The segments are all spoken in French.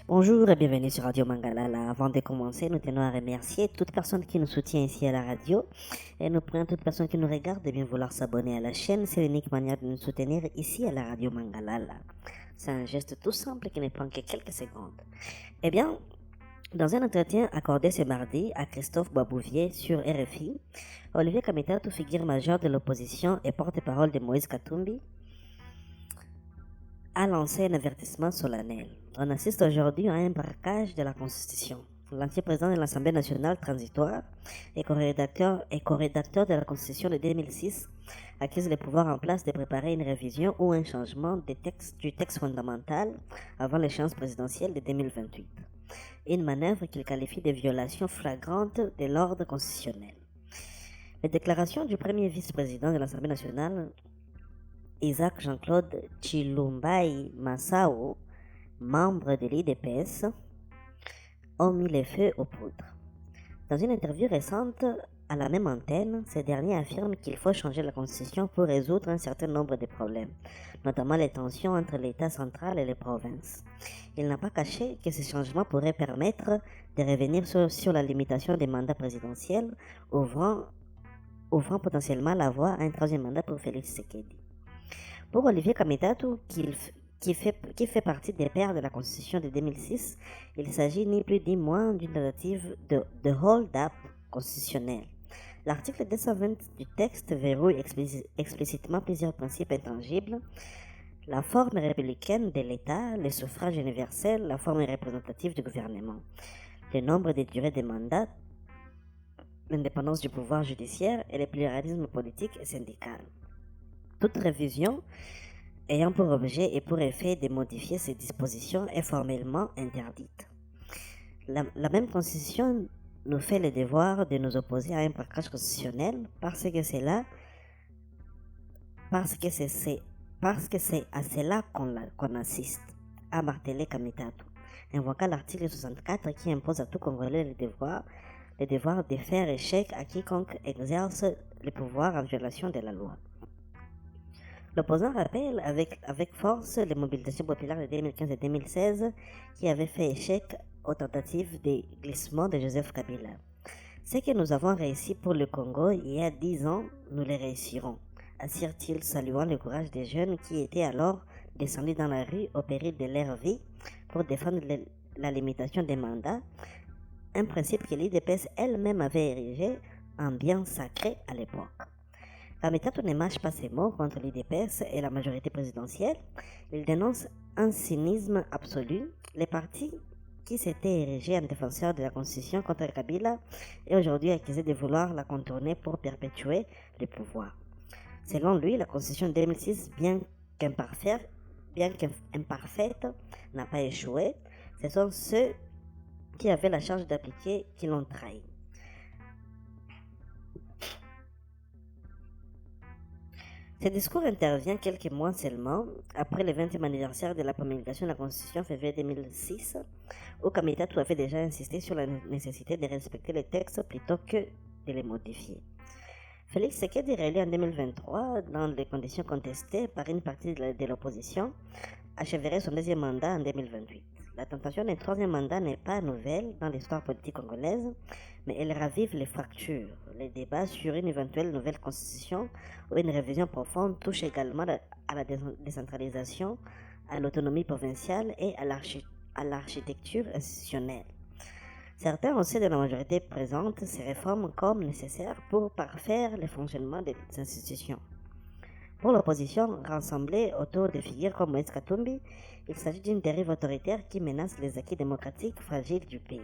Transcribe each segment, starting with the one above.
Bonjour et bienvenue sur Radio Mangalala. Avant de commencer, nous tenons à remercier toute personne qui nous soutient ici à la radio et nous prions toute personne qui nous regarde de bien vouloir s'abonner à la chaîne. C'est l'unique manière de nous soutenir ici à la Radio Mangalala. C'est un geste tout simple qui ne prend que quelques secondes. Eh bien, dans un entretien accordé ce mardi à Christophe Babouvier sur RFI, Olivier Kamitatou, figure majeure de l'opposition et porte-parole de Moïse Katumbi, a lancé un avertissement solennel. On assiste aujourd'hui à un braquage de la Constitution. L'ancien président de l'Assemblée nationale transitoire et co-rédacteur de la Constitution de 2006 accuse les pouvoirs en place de préparer une révision ou un changement du texte fondamental avant l'échéance présidentielle de 2028. Une manœuvre qu'il qualifie de violation flagrante de l'ordre constitutionnel. Les déclarations du premier vice-président de l'Assemblée nationale, Isaac Jean-Claude Chilumbai Massao, membre de l'IDPS, ont mis le feu aux poudres. Dans une interview récente à la même antenne, ce dernier affirme qu'il faut changer la Constitution pour résoudre un certain nombre de problèmes, notamment les tensions entre l'État central et les provinces. Il n'a pas caché que ce changement pourrait permettre de revenir sur la limitation des mandats présidentiels, ouvrant potentiellement la voie à un troisième mandat pour Félix Tshisekedi. Pour Olivier Kamitatou, qui fait partie des pères de la Constitution de 2006, il s'agit ni plus ni moins d'une tentative de hold-up constitutionnel. L'article 220 du texte verrouille explicitement plusieurs principes intangibles: la forme républicaine de l'État, le suffrage universel, la forme représentative du gouvernement, le nombre de durées des mandats, l'indépendance du pouvoir judiciaire et le pluralisme politique et syndical. Toute révision ayant pour objet et pour effet de modifier ces dispositions est formellement interdite. La même Constitution nous fait le devoir de nous opposer à un braquage constitutionnel parce que c'est à cela qu'on assiste, a martelé Kamitatou, invoquant l'article 64 qui impose à tout Congolais le devoir de faire échec à quiconque exerce le pouvoir en violation de la loi. L'opposant rappelle avec force les mobilisations populaires de 2015 et 2016 qui avaient fait échec aux tentatives de glissement de Joseph Kabila. Ce que nous avons réussi pour le Congo il y a 10 ans, nous le réussirons, assure-t-il, saluant le courage des jeunes qui étaient alors descendus dans la rue au péril de leur vie pour défendre la limitation des mandats, un principe que l'IDPS elle-même avait érigé en bien sacré à l'époque. Kamitatou ne mâche pas ses mots contre l'IDPS et la majorité présidentielle. Il dénonce un cynisme absolu. Les partis qui s'étaient érigés en défenseurs de la Constitution contre Kabila est aujourd'hui accusé de vouloir la contourner pour perpétuer le pouvoir. Selon lui, la Constitution de 2006, bien qu'imparfaite, n'a pas échoué. Ce sont ceux qui avaient la charge d'appliquer qui l'ont trahi. Ce discours intervient quelques mois seulement après le 20e anniversaire de la promulgation de la Constitution en février 2006, où Kamitatou avait déjà insisté sur la nécessité de respecter les textes plutôt que de les modifier. Félix Tshisekedi, réélu en 2023 dans les conditions contestées par une partie de l'opposition, achèverait son deuxième mandat en 2028. La tentation d'un troisième mandat n'est pas nouvelle dans l'histoire politique congolaise, mais elle ravive les fractures. Les débats sur une éventuelle nouvelle constitution ou une révision profonde touchent également à la décentralisation, à l'autonomie provinciale et à l'architecture institutionnelle. Certains au sein de la majorité présentent ces réformes comme nécessaires pour parfaire le fonctionnement des institutions. Pour l'opposition, rassemblée autour de figures comme Moïse Katumbi, il s'agit d'une dérive autoritaire qui menace les acquis démocratiques fragiles du pays.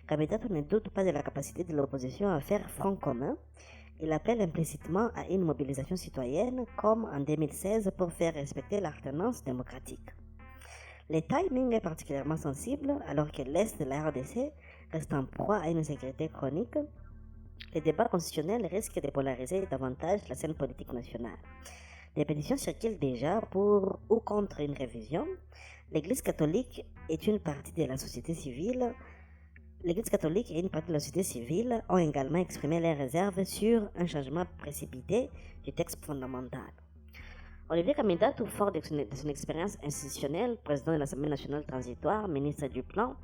Kamitatou ne doute pas de la capacité de l'opposition à faire front commun. Il appelle implicitement à une mobilisation citoyenne comme en 2016 pour faire respecter l'alternance démocratique. Le timing est particulièrement sensible alors que l'Est de la RDC reste en proie à une insécurité chronique. Les débats constitutionnels risquent de polariser davantage la scène politique nationale. Des pétitions circulent déjà pour ou contre une révision. L'Église catholique et une partie de la société civile ont également exprimé leurs réserves sur un changement précipité du texte fondamental. Olivier Kamindatu, fort de son expérience institutionnelle, président de l'Assemblée nationale transitoire, ministre du Plan,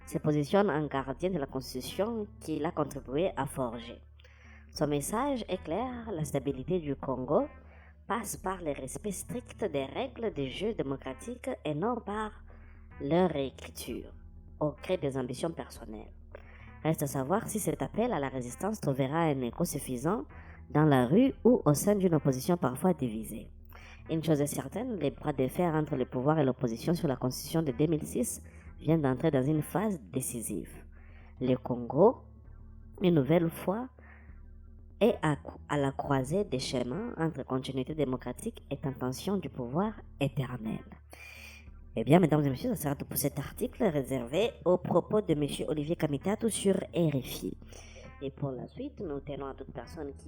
se positionne en gardien de la Constitution qu'il a contribué à forger. Son message est clair, la stabilité du Congo passe par le respect strict des règles du jeu démocratique et non par leur réécriture, au gré des ambitions personnelles. Reste à savoir si cet appel à la résistance trouvera un écho suffisant dans la rue ou au sein d'une opposition parfois divisée. Une chose est certaine, les bras de fer entre le pouvoir et l'opposition sur la Constitution de 2006 viennent d'entrer dans une phase décisive. Le Congo, une nouvelle fois, est à la croisée des chemins entre continuité démocratique et intention du pouvoir éternel. Eh bien, mesdames et messieurs, ça sera tout pour cet article réservé aux propos de M. Olivier Kamindatu sur RFI. Et pour la suite, nous tenons à toute personne qui